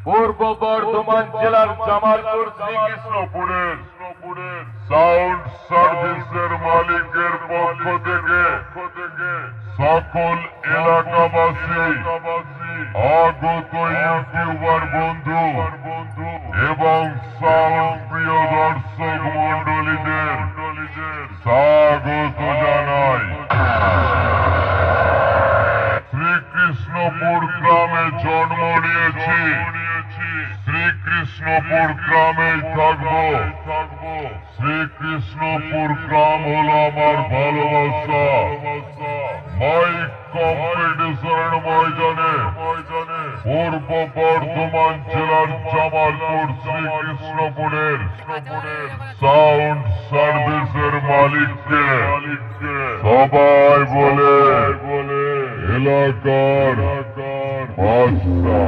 পূর্ব বর্ধমান জেলার জামালপুর শ্রীকৃষ্ণপুরের সাউন্ড সার্ভিসের মালিকের পক্ষ থেকে সকল এলাকাবাসী, আগত ইউটিউবার বন্ধু এবং সাউন্ড প্রিয় দর্শক মন্ডলীদের স্বাগত জানাই। শ্রীকৃষ্ণপুর গ্রামে জন্ম নিয়েছি, শ্রীকৃষ্ণপুর গ্রামেই থাকবো। শ্রীকৃষ্ণপুর গ্রাম হলো আমার ভালোবাসা। মাইক কম্পিটিশনের ময়দানে পূর্ব বর্ধমান জেলার জামালপুর শ্রীকৃষ্ণপুরের সাউন্ড সার্ভিসের মালিককে সবাই বলে এলাকার বাদশা।